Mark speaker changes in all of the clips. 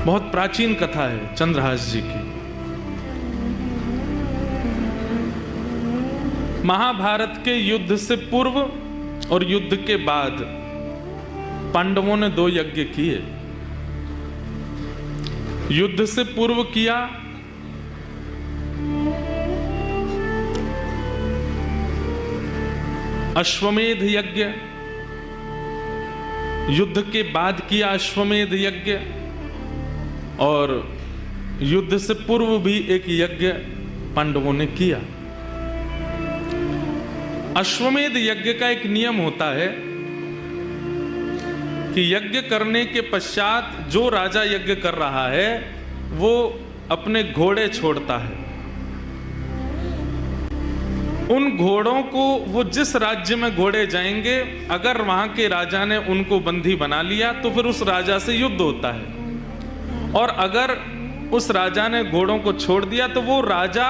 Speaker 1: बहुत प्राचीन कथा है चंद्रहास जी की। महाभारत के युद्ध से पूर्व और युद्ध के बाद पांडवों ने 2 यज्ञ किए। युद्ध से पूर्व किया अश्वमेध यज्ञ, युद्ध के बाद किया अश्वमेध यज्ञ, और युद्ध से पूर्व भी एक यज्ञ पांडवों ने किया। अश्वमेध यज्ञ का एक नियम होता है कि यज्ञ करने के पश्चात जो राजा यज्ञ कर रहा है वो अपने घोड़े छोड़ता है। उन घोड़ों को, वो जिस राज्य में घोड़े जाएंगे, अगर वहां के राजा ने उनको बंदी बना लिया तो फिर उस राजा से युद्ध होता है, और अगर उस राजा ने घोड़ों को छोड़ दिया तो वो राजा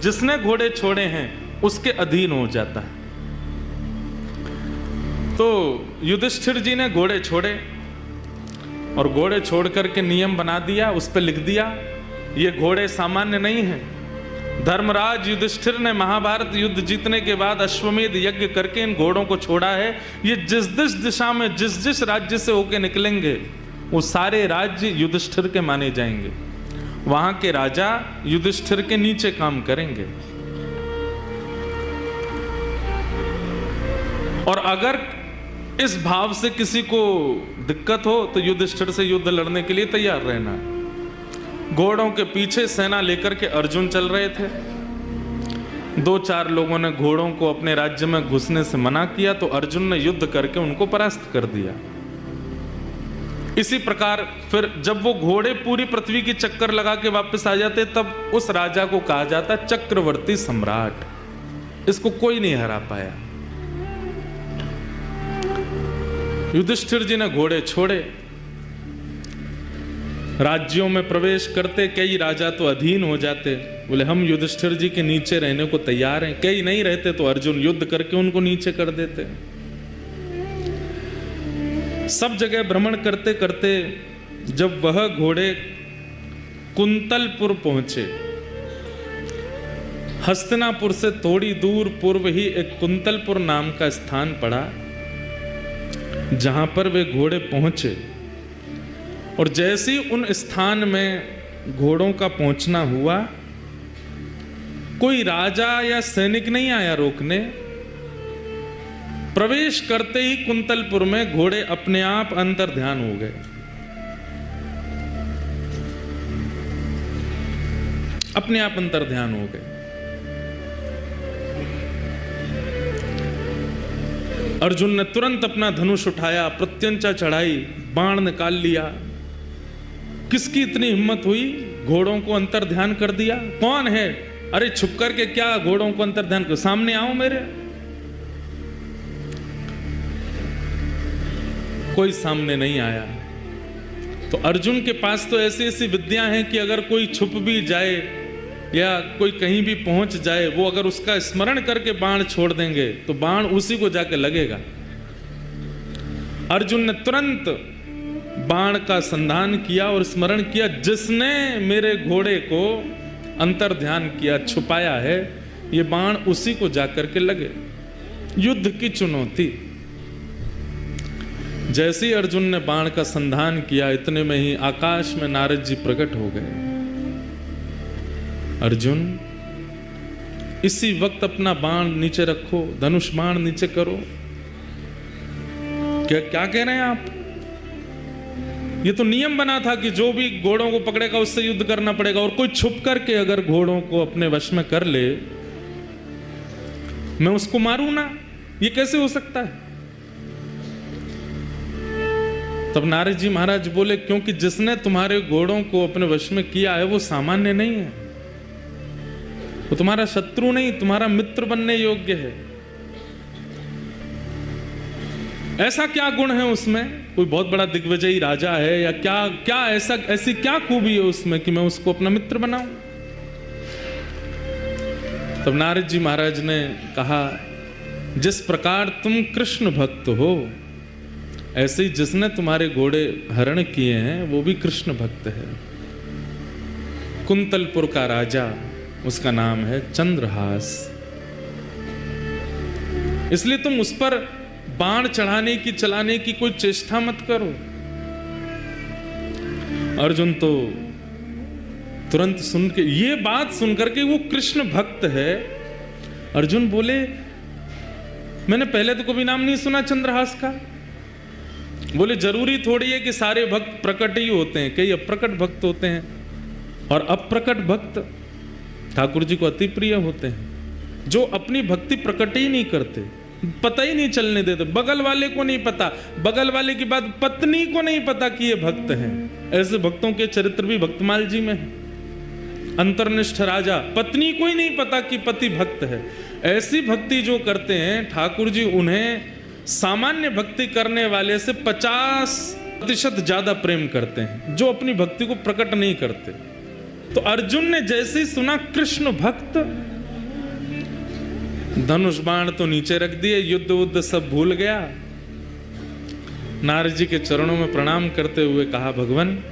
Speaker 1: जिसने घोड़े छोड़े हैं उसके अधीन हो जाता है। तो युधिष्ठिर जी ने घोड़े छोड़े और घोड़े छोड़ करके नियम बना दिया, उस पर लिख दिया ये घोड़े सामान्य नहीं हैं। धर्मराज युधिष्ठिर ने महाभारत युद्ध जीतने के बाद अश्वमेध यज्ञ करके इन घोड़ों को छोड़ा है। ये जिस जिस दिशा में जिस जिस राज्य से होके निकलेंगे वो सारे राज्य युधिष्ठिर के माने जाएंगे। वहां के राजा युधिष्ठिर के नीचे काम करेंगे। और अगर इस भाव से किसी को दिक्कत हो तो युधिष्ठिर से युद्ध लड़ने के लिए तैयार रहना। घोड़ों के पीछे सेना लेकर के अर्जुन चल रहे थे। 2-4 लोगों ने घोड़ों को अपने राज्य में घुसने से मना किया तो अर्जुन ने युद्ध करके उनको परास्त कर दिया। इसी प्रकार फिर जब वो घोड़े पूरी पृथ्वी की चक्कर लगा के वापस आ जाते तब उस राजा को कहा जाता चक्रवर्ती सम्राट। इसको कोई नहीं हरा पाया। युधिष्ठिर जी ने घोड़े छोड़े, राज्यों में प्रवेश करते कई राजा तो अधीन हो जाते, बोले हम युधिष्ठिर जी के नीचे रहने को तैयार हैं। कई नहीं रहते तो अर्जुन युद्ध करके उनको नीचे कर देते। सब जगह भ्रमण करते करते जब वह घोड़े कुंतलपुर पहुंचे, हस्तिनापुर से थोड़ी दूर पूर्व ही एक कुंतलपुर नाम का स्थान पड़ा, जहां पर वे घोड़े पहुंचे। और जैसे ही उन स्थान में घोड़ों का पहुंचना हुआ, कोई राजा या सैनिक नहीं आया रोकने। प्रवेश करते ही कुंतलपुर में घोड़े अपने आप अंतर ध्यान हो गए। अपने आप अंतर ध्यान हो गए। अर्जुन ने तुरंत अपना धनुष उठाया, प्रत्यंचा चढ़ाई, बाण निकाल लिया। किसकी इतनी हिम्मत हुई? घोड़ों को अंतर ध्यान कर दिया। कौन है? अरे छुप करके क्या घोड़ों को अंतर ध्यान कर, सामने आओ मेरे। कोई सामने नहीं आया। तो अर्जुन के पास तो ऐसी ऐसी विद्या हैं कि अगर कोई छुप भी जाए या कोई कहीं भी पहुंच जाए, वो अगर उसका स्मरण करके बाण छोड़ देंगे तो बाण उसी को जाके लगेगा। अर्जुन ने तुरंत बाण का संधान किया और स्मरण किया, जिसने मेरे घोड़े को अंतर ध्यान किया, छुपाया है, ये बाण उसी को जाकर के लगे। युद्ध की चुनौती। जैसे ही अर्जुन ने बाण का संधान किया, इतने में ही आकाश में नारद जी प्रकट हो गए। अर्जुन, इसी वक्त अपना बाण नीचे रखो, धनुष बाण नीचे करो। क्या कह रहे हैं आप? ये तो नियम बना था कि जो भी घोड़ों को पकड़ेगा उससे युद्ध करना पड़ेगा, और कोई छुप करके अगर घोड़ों को अपने वश में कर ले, मैं उसको मारूं ना? ये कैसे हो सकता है? तब नारद जी महाराज बोले, क्योंकि जिसने तुम्हारे घोड़ों को अपने वश में किया है वो सामान्य नहीं है। वो तुम्हारा शत्रु नहीं, तुम्हारा मित्र बनने योग्य है। ऐसा क्या गुण है उसमें? कोई बहुत बड़ा दिग्विजयी राजा है या क्या ऐसी क्या खूबी है उसमें कि मैं उसको अपना मित्र बनाऊं? तब नारद जी महाराज ने कहा, जिस प्रकार तुम कृष्ण भक्त हो, ऐसे ही जिसने तुम्हारे घोड़े हरण किए हैं वो भी कृष्ण भक्त है। कुंतलपुर का राजा, उसका नाम है चंद्रहास। इसलिए तुम उस पर बाण चढ़ाने की, चलाने की कोई चेष्टा मत करो। अर्जुन तो तुरंत सुन के, ये बात सुनकर के वो कृष्ण भक्त है। अर्जुन बोले मैंने पहले तो कभी नाम नहीं सुना चंद्रहास का। बोले जरूरी थोड़ी है कि सारे भक्त प्रकट ही होते हैं, कई अप्रकट भक्त होते हैं, और अप्रकट भक्त ठाकुर जी को अति प्रिय होते हैं, जो अपनी भक्ति प्रकट ही नहीं करते, पता ही नहीं चलने देते। बगल वाले को नहीं पता, बगल वाले की बात पत्नी को नहीं पता कि ये भक्त हैं। ऐसे भक्तों के चरित्र भी भक्तमाल जी में है। अंतर्निष्ठ राजा, पत्नी को ही नहीं पता कि पति भक्त है। ऐसी भक्ति जो करते हैं ठाकुर जी, उन्हें सामान्य भक्ति करने वाले से 50% ज्यादा प्रेम करते हैं, जो अपनी भक्ति को प्रकट नहीं करते। तो अर्जुन ने जैसे ही सुना कृष्ण भक्त, धनुष बाण तो नीचे रख दिए, युद्ध उद्ध सब भूल गया। नारद जी के चरणों में प्रणाम करते हुए कहा, भगवान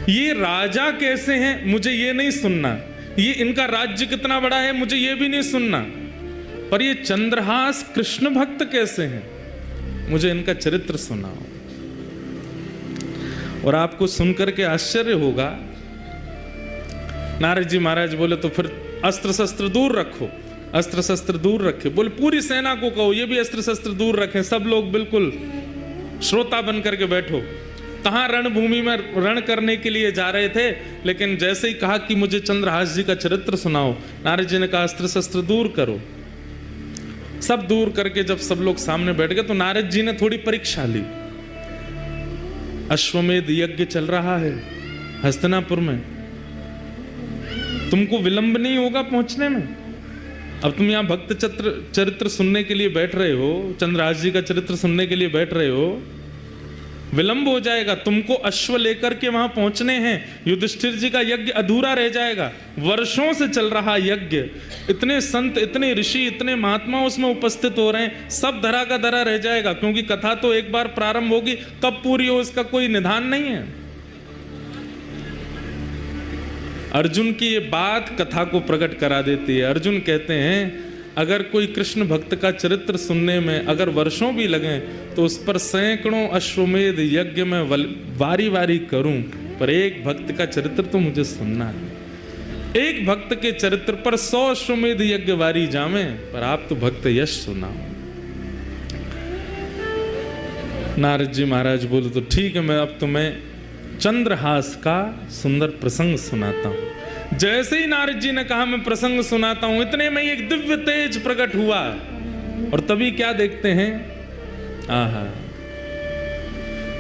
Speaker 1: ये राजा कैसे हैं मुझे ये नहीं सुनना, ये इनका राज्य कितना बड़ा है मुझे ये भी नहीं सुनना, पर ये चंद्रहास कृष्ण भक्त कैसे हैं मुझे इनका चरित्र सुनाओ। और आपको सुनकर के आश्चर्य होगा। नारद जी महाराज बोले तो फिर अस्त्र शस्त्र दूर रखो, अस्त्र शस्त्र दूर रखे। बोले पूरी सेना को कहो ये भी अस्त्र शस्त्र दूर रखें। सब लोग बिल्कुल श्रोता बन करके बैठो। कहाँ रणभूमि में रण करने के लिए जा रहे थे, लेकिन जैसे ही कहा कि मुझे चंद्रहास जी का चरित्र सुनाओ, नारद जी ने कहा अस्त्र शस्त्र दूर करो। सब दूर करके जब सब लोग सामने बैठ गए तो नारद जी ने थोड़ी परीक्षा ली। अश्वमेध यज्ञ चल रहा है हस्तिनापुर में, तुमको विलंब नहीं होगा पहुंचने में। अब तुम यहाँ भक्त चरित्र सुनने के लिए बैठ रहे हो, चंद्रहास जी का चरित्र सुनने के लिए बैठ रहे हो, विलंब हो जाएगा। तुमको अश्व लेकर के वहां पहुंचने हैं, युधिष्ठिर जी का यज्ञ अधूरा रह जाएगा। वर्षों से चल रहा यज्ञ, इतने संत, इतने ऋषि, इतने महात्मा उसमें उपस्थित हो रहे हैं, सब धरा का धरा रह जाएगा। क्योंकि कथा तो एक बार प्रारंभ होगी, कब पूरी हो इसका कोई निधान नहीं है। अर्जुन की ये बात कथा को प्रकट करा देती है। अर्जुन कहते हैं अगर कोई कृष्ण भक्त का चरित्र सुनने में अगर वर्षों भी लगे तो उस पर सैकड़ों अश्वमेध यज्ञ में वारी वारी करूं, पर एक भक्त का चरित्र तो मुझे सुनना है। एक भक्त के चरित्र पर 100 अश्वमेध यज्ञ वारी जामे, पर आप तो भक्त यश सुनाओ। नारद जी महाराज बोले तो ठीक है, मैं अब तुम्हें चंद्रहास का सुंदर प्रसंग सुनाता हूं। जैसे ही नारद जी ने कहा मैं प्रसंग सुनाता हूं, इतने में एक दिव्य तेज प्रकट हुआ। और तभी क्या देखते हैं, आहा,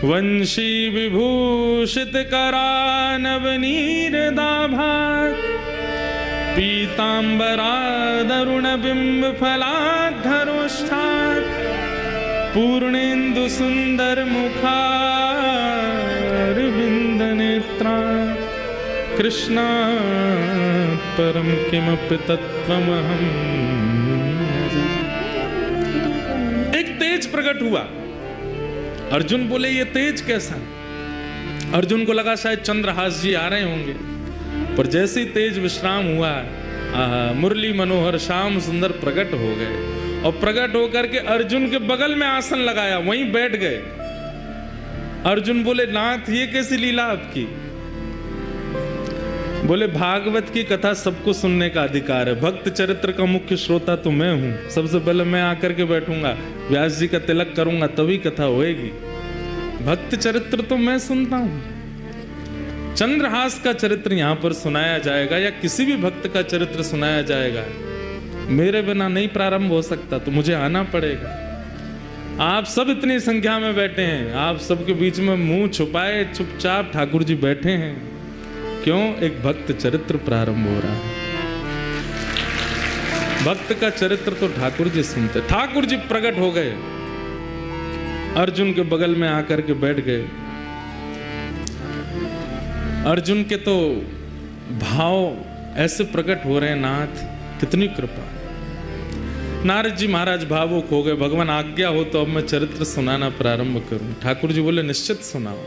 Speaker 1: वंशी विभूषित करानवनीर दाभात, पीतांबरादरुण बिंब फलाधरोष्ठात, पूर्णेन्दु सुंदर मुखारविंद नेत्रा, कृष्णा परम किमपि तत्त्वमहं। एक तेज प्रकट हुआ। अर्जुन बोले ये तेज कैसा? अर्जुन को लगा शायद चंद्रहास जी आ रहे होंगे, पर जैसे ही तेज विश्राम हुआ, मुरली मनोहर श्याम सुंदर प्रकट हो गए। और प्रकट होकर के अर्जुन के बगल में आसन लगाया, वहीं बैठ गए। अर्जुन बोले नाथ ये कैसी लीला आपकी? बोले भागवत की कथा सबको सुनने का अधिकार है, भक्त चरित्र का मुख्य श्रोता तो मैं हूं, सबसे पहले मैं आकर के बैठूंगा, व्यास जी का तिलक करूंगा तभी कथा होएगी। भक्त चरित्र तो मैं सुनता हूं। चंद्रहास का चरित्र यहां पर सुनाया जाएगा या किसी भी भक्त का चरित्र सुनाया जाएगा, मेरे बिना नहीं प्रारंभ हो सकता, तो मुझे आना पड़ेगा। आप सब इतनी संख्या में बैठे हैं, आप सबके बीच में मुंह छुपाए चुपचाप ठाकुर जी बैठे हैं, क्यों? एक भक्त चरित्र प्रारंभ हो रहा है। भक्त का चरित्र तो ठाकुर जी सुनते। ठाकुर जी प्रकट हो गए, अर्जुन के बगल में आकर के बैठ गए। अर्जुन के तो भाव ऐसे प्रकट हो रहे हैं, नाथ कितनी कृपा। नारद जी महाराज भावुक हो गए, भगवान आज्ञा हो तो अब मैं चरित्र सुनाना प्रारंभ करूं। ठाकुर जी बोले निश्चित सुनाओ,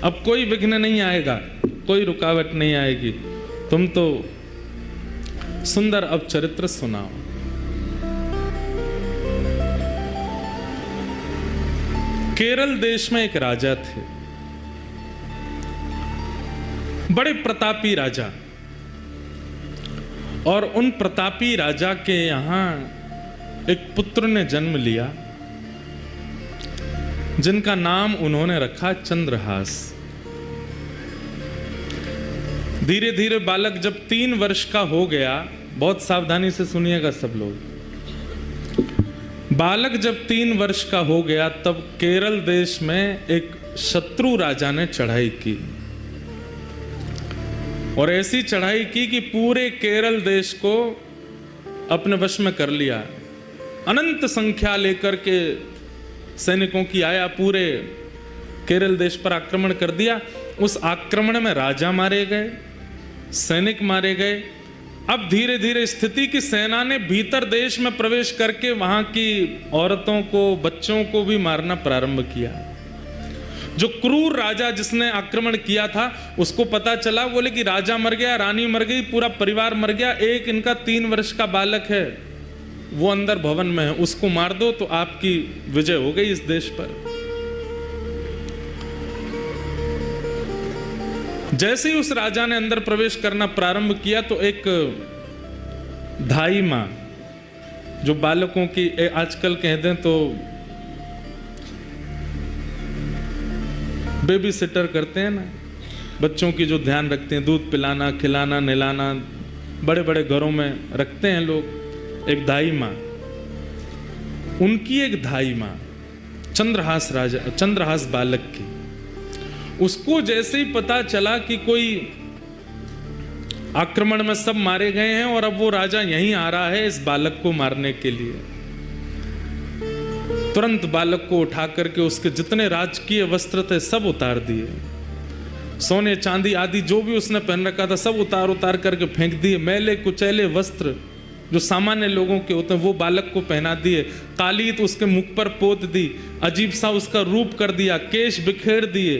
Speaker 1: अब कोई विघ्न नहीं आएगा, कोई रुकावट नहीं आएगी, तुम तो सुंदर अब चरित्र सुनाओ। केरल देश में एक राजा थे, बड़े प्रतापी राजा, और उन प्रतापी राजा के यहां एक पुत्र ने जन्म लिया जिनका नाम उन्होंने रखा चंद्रहास। धीरे धीरे बालक जब 3 वर्ष का हो गया, बहुत सावधानी से सुनिएगा सब लोग, बालक जब 3 वर्ष का हो गया तब केरल देश में एक शत्रु राजा ने चढ़ाई की, और ऐसी चढ़ाई की कि पूरे केरल देश को अपने वश में कर लिया। अनंत संख्या लेकर के सैनिकों की आया, पूरे केरल देश पर आक्रमण कर दिया। उस आक्रमण में राजा मारे गए, सैनिक मारे गए। अब धीरे धीरे स्थिति की सेना ने भीतर देश में प्रवेश करके वहां की औरतों को, बच्चों को भी मारना प्रारंभ किया। जो क्रूर राजा जिसने आक्रमण किया था उसको पता चला, बोले कि राजा मर गया, रानी मर गई, पूरा परिवार मर गया, एक इनका 3 वर्ष का बालक है वो अंदर भवन में है, उसको मार दो तो आपकी विजय हो गई इस देश पर। जैसे ही उस राजा ने अंदर प्रवेश करना प्रारंभ किया तो एक धाई मां, जो बालकों की आजकल कह दें तो बेबी सिटर करते हैं ना, बच्चों की जो ध्यान रखते हैं, दूध पिलाना, खिलाना, नहलाना, बड़े बड़े घरों में रखते हैं लोग, एक धाई मां, उनकी एक धाई मां चंद्रहास राजा, चंद्रहास बालक की, उसको जैसे ही पता चला कि कोई आक्रमण में सब मारे गए हैं और अब वो राजा यहीं आ रहा है इस बालक को मारने के लिए, तुरंत बालक को उठा करके उसके जितने राजकीय वस्त्र थे सब उतार दिए, सोने चांदी आदि जो भी उसने पहन रखा था सब उतार उतार करके फेंक दिए। मैले कुचैले वस्त्र जो सामान्य लोगों के होते हैं वो बालक को पहना दिए, कालीत उसके मुख पर पोत दी, अजीब सा उसका रूप कर दिया, केश बिखेर दिए,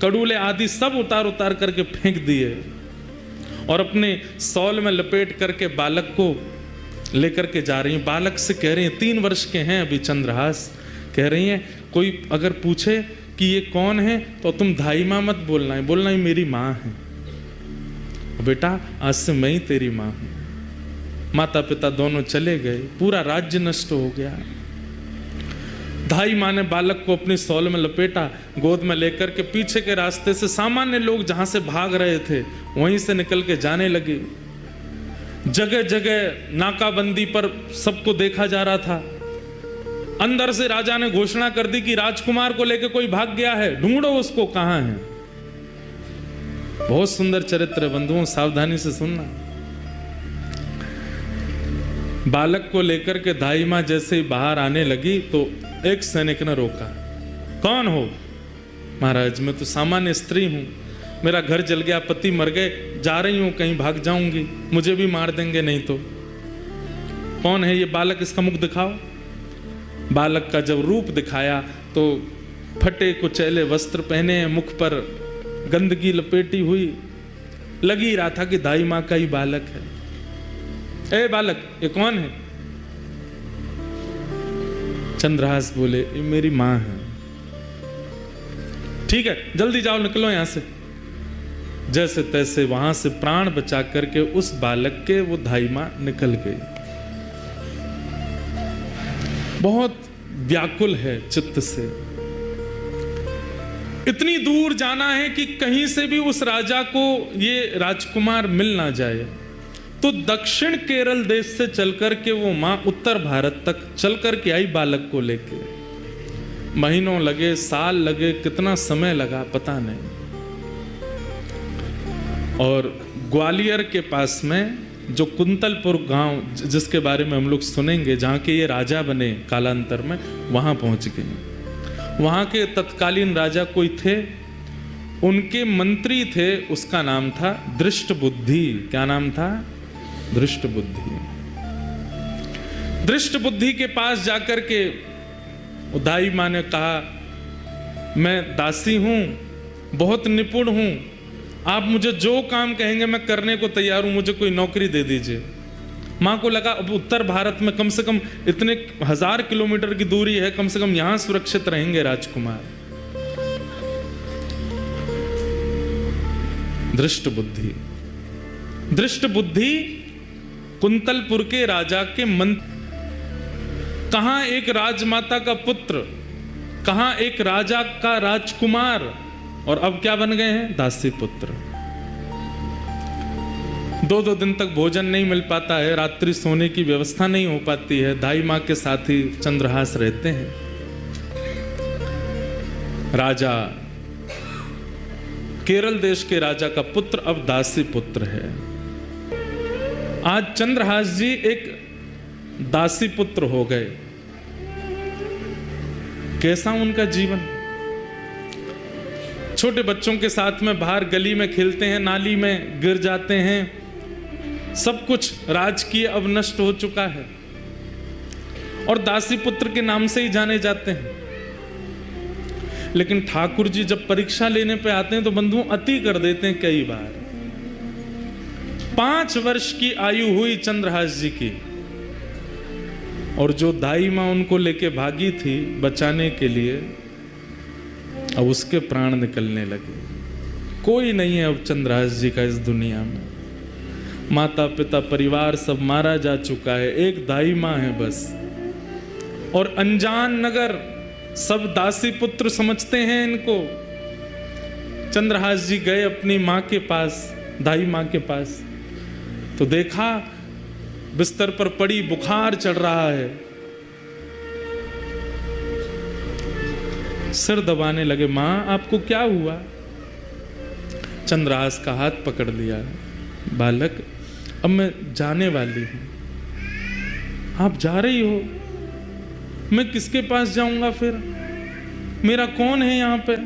Speaker 1: कड़ूले आदि सब उतार उतार करके फेंक दिए, और अपने सौल में लपेट करके बालक को लेकर के जा रही हैं। बालक से कह रही हैं, 3 वर्ष के हैं अभी चंद्रहास, कह रही हैं कोई अगर पूछे कि ये कौन है तो तुम धाई मां मत बोलना है, बोलना ही मेरी मां है, बेटा आज से मैं ही तेरी मां हूं। माता पिता दोनों चले गए, पूरा राज्य नष्ट हो गया। धाई मां ने बालक को अपनी सौल में लपेटा, गोद में लेकर के पीछे के रास्ते से सामान्य लोग जहां से भाग रहे थे वहीं से निकल के जाने लगे। जगह जगह नाकाबंदी पर सबको देखा जा रहा था। अंदर से राजा ने घोषणा कर दी कि राजकुमार को लेकर कोई भाग गया है, ढूंढो उसको, कहां है। बहुत सुंदर चरित्र बंधुओं, सावधानी से सुनना। बालक को लेकर के धाई मां जैसे ही बाहर आने लगी तो एक सैनिक ने रोका, कौन हो? महाराज मैं तो सामान्य स्त्री हूं, मेरा घर जल गया, पति मर गए, जा रही हूं कहीं, भाग जाऊंगी, मुझे भी मार देंगे नहीं तो। कौन है ये बालक, इसका मुख दिखाओ। बालक का जब रूप दिखाया तो फटे कुचैले वस्त्र पहने, मुख पर गंदगी लपेटी हुई, लग ही रहा था कि धाई मां का ही बालक है। ए बालक ये कौन है? चंद्रहास बोले ये मेरी मां है। ठीक है जल्दी जाओ, निकलो यहां से। जैसे तैसे वहां से प्राण बचा करके उस बालक के वो धाई मां निकल गई। बहुत व्याकुल है चित्त से, इतनी दूर जाना है कि कहीं से भी उस राजा को ये राजकुमार मिल ना जाए। तो दक्षिण केरल देश से चलकर के वो मां उत्तर भारत तक चलकर के आई बालक को लेके। महीनों लगे, साल लगे, कितना समय लगा पता नहीं। और ग्वालियर के पास में जो कुंतलपुर गांव जिसके बारे में हम लोग सुनेंगे, जहां के ये राजा बने कालांतर में, वहां पहुंच गए। वहां के तत्कालीन राजा कोई थे, उनके मंत्री थे, उसका नाम था दृष्ट बुद्धि। क्या नाम था? दृष्ट बुद्धि। दृष्ट बुद्धि के पास जाकर के दाई माँ ने कहा, मैं दासी हूं, बहुत निपुण हूं, आप मुझे जो काम कहेंगे मैं करने को तैयार हूं, मुझे कोई नौकरी दे दीजिए। माँ को लगा अब उत्तर भारत में कम से कम इतने 1000 किलोमीटर की दूरी है, कम से कम यहां सुरक्षित रहेंगे राजकुमार। दृष्ट बुद्धि कुंतलपुर के राजा के मंत्री, कहां एक राजमाता का पुत्र, कहां एक राजा का राजकुमार, और अब क्या बन गए हैं? दासी पुत्र। 2-2 दिन तक भोजन नहीं मिल पाता है, रात्रि सोने की व्यवस्था नहीं हो पाती है, दाई माँ के साथ ही चंद्रहास रहते हैं। राजा, केरल देश के राजा का पुत्र अब दासी पुत्र है। आज चंद्रहास जी एक दासी पुत्र हो गए। कैसा उनका जीवन? छोटे बच्चों के साथ में बाहर गली में खेलते हैं, नाली में गिर जाते हैं, सब कुछ राजकीय अब नष्ट हो चुका है और दासी पुत्र के नाम से ही जाने जाते हैं। लेकिन ठाकुर जी जब परीक्षा लेने पे आते हैं तो बंधु अति कर देते हैं कई बार। 5 वर्ष की आयु हुई चंद्रहास जी की, और जो दाई माँ उनको लेके भागी थी बचाने के लिए, अब उसके प्राण निकलने लगे। कोई नहीं है अब चंद्रहास जी का इस दुनिया में। माता पिता परिवार सब मारा जा चुका है, एक दाई माँ है बस। और अनजान नगर सब दासी पुत्र समझते हैं इनको। चंद्रहास जी गए अपनी माँ के पास, दाई माँ के पास, तो देखा बिस्तर पर पड़ी, बुखार चढ़ रहा है। सिर दबाने लगे, माँ आपको क्या हुआ? चंद्रहास का हाथ पकड़ लिया, बालक अब मैं जाने वाली हूं। आप जा रही हो? मैं किसके पास जाऊंगा फिर? मेरा कौन है यहाँ पे?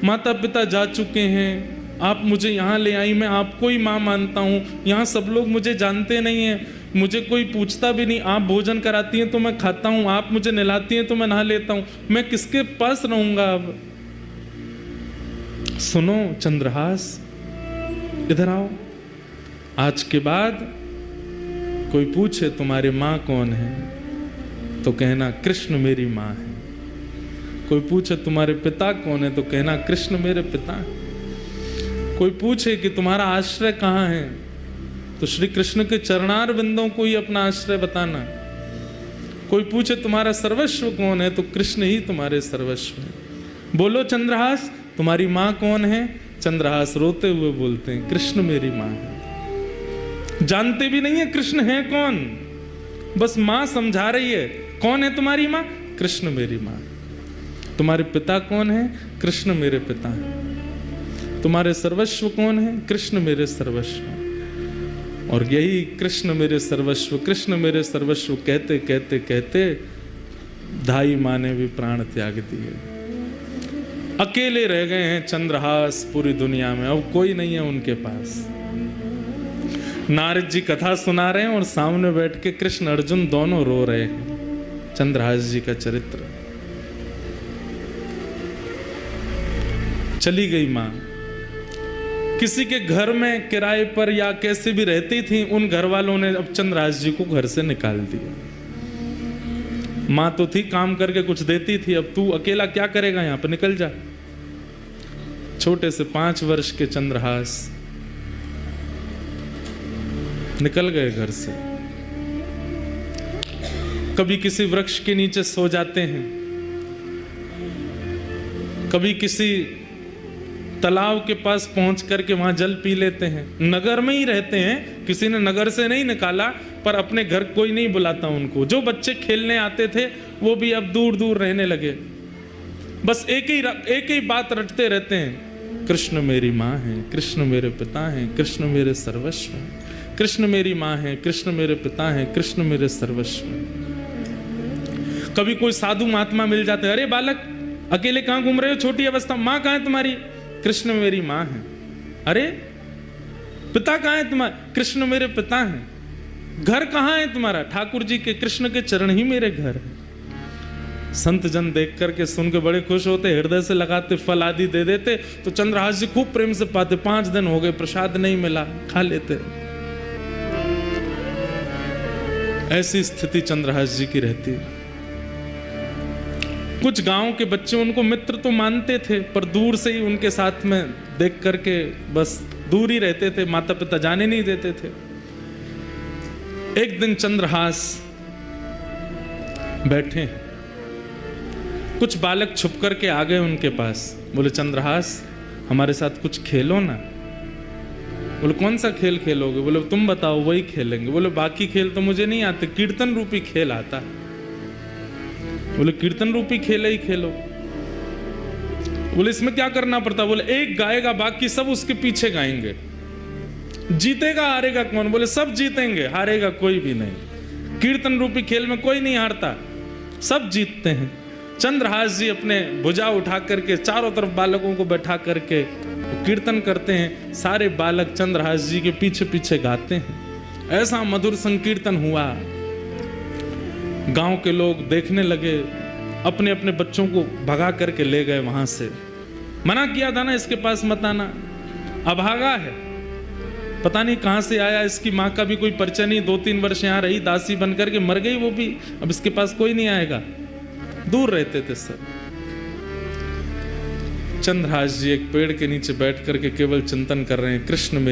Speaker 1: माता पिता जा चुके हैं, आप मुझे यहाँ ले आई, मैं आपको ही माँ मानता हूँ। यहाँ सब लोग मुझे जानते नहीं हैं, मुझे कोई पूछता भी नहीं। आप भोजन कराती हैं तो मैं खाता हूँ, आप मुझे नहलाती हैं तो मैं नहा लेता हूँ। मैं किसके पास रहूंगा अब? सुनो चंद्रहास, इधर आओ। आज के बाद कोई पूछे तुम्हारी माँ कौन है तो कहना कृष्ण मेरी माँ है। कोई पूछे तुम्हारे पिता कौन है तो कहना कृष्ण मेरे पिता है। कोई पूछे कि तुम्हारा आश्रय कहाँ है तो श्री कृष्ण के चरणार बिंदों को ही अपना आश्रय बताना। कोई पूछे तुम्हारा सर्वस्व कौन है तो कृष्ण ही तुम्हारे सर्वस्व है। बोलो चंद्रहास, तुम्हारी माँ कौन है? चंद्रहास रोते हुए बोलते हैं कृष्ण मेरी माँ है। जानते भी नहीं है कृष्ण है कौन, बस माँ समझा रही है। कौन है तुम्हारी माँ? कृष्ण मेरी माँ। तुम्हारे पिता कौन है? कृष्ण मेरे पिता है। तुम्हारे सर्वस्व कौन है? कृष्ण मेरे सर्वस्व। और यही कृष्ण मेरे सर्वस्व, कृष्ण मेरे सर्वस्व कहते कहते कहते दाई माँ ने भी प्राण त्याग दिए। अकेले रह गए हैं चंद्रहास पूरी दुनिया में, अब कोई नहीं है उनके पास। नारद जी कथा सुना रहे हैं और सामने बैठ के कृष्ण अर्जुन दोनों रो रहे हैं। चंद्रहास जी का चरित्र। चली गई मां, किसी के घर में किराए पर या कैसे भी रहती थी, उन घर वालों ने अब चंद्रहास जी को घर से निकाल दिया। मां तो थी, काम करके कुछ देती थी, अब तू अकेला क्या करेगा यहां पर, निकल जा। छोटे से 5 वर्ष के चंद्रहास निकल गए घर से। कभी किसी वृक्ष के नीचे सो जाते हैं, कभी किसी तालाब के पास पहुंच करके वहां जल पी लेते हैं। नगर में ही रहते हैं, किसी ने नगर से नहीं निकाला, पर अपने घर कोई नहीं बुलाता उनको। जो बच्चे खेलने आते थे वो भी अब दूर दूर रहने लगे। बस एक ही बात रटते रहते हैं, कृष्ण मेरी माँ है, कृष्ण मेरे पिता हैं, कृष्ण मेरे सर्वस्व हैं। कृष्ण मेरी माँ है, कृष्ण मेरे पिता हैं, कृष्ण मेरे सर्वस्व। कभी कोई साधु महात्मा मिल जाते हैं, अरे बालक अकेले कहाँ घूम रहे हो, छोटी अवस्था, माँ कहाँ है तुम्हारी? कृष्ण मेरी माँ है। अरे पिता कहाँ है तुम्हारे? कृष्ण मेरे पिता हैं। घर कहाँ है तुम्हारा? ठाकुर जी के, कृष्ण के चरण ही मेरे घर है। संत जन देख करके सुन के बड़े खुश होते, हृदय से लगाते, फल आदि दे देते। तो चंद्रहास जी खूब प्रेम से पाते। 5 दिन हो गए, प्रसाद नहीं मिला, खा लेते। ऐसी स्थिति चंद्रहास जी की रहती। कुछ गांव के बच्चे उनको मित्र तो मानते थे, पर दूर से ही उनके साथ में देख करके बस दूर ही रहते थे, माता पिता जाने नहीं देते थे। एक दिन चंद्रहास बैठे, कुछ बालक छुप करके आ गए उनके पास। बोले चंद्रहास हमारे साथ कुछ खेलो ना। बोले कौन सा खेल खेलोगे? बोले तुम बताओ, वही खेलेंगे। बोले बाकी खेल तो मुझे नहीं आते, कीर्तन रूपी खेल आता है। बोले कीर्तन रूपी खेल ही खेलो। बोले इसमें क्या करना पड़ता? बोले एक गाएगा, बाकी सब उसके पीछे गाएंगे। जीतेगा हारेगा कौन? बोले सब जीतेंगे, हारेगा कोई भी नहीं। कीर्तन रूपी खेल में कोई नहीं हारता, सब जीतते हैं। चंद्रहास जी अपने भुजा उठा करके चारों तरफ बालकों को बैठा करके कीर्तन करते हैं। सारे बालक चंद्रहास जी के पीछे पीछे गाते हैं। ऐसा मधुर संकीर्तन हुआ, गांव के लोग देखने लगे, अपने अपने बच्चों को भगा करके ले गए वहां से। मना किया था ना इसके पास मत आना, अभागा है, पता नहीं कहां से आया, इसकी माँ का भी कोई परिचय नहीं, 2-3 वर्ष यहाँ रही, दासी बन करके मर गई वो भी, अब इसके पास कोई नहीं आएगा। दूर रहते थे सब। चंद्रहास जी एक पेड़ के नीचे बैठ करके केवल चिंतन कर रहे हैं, कृष्ण में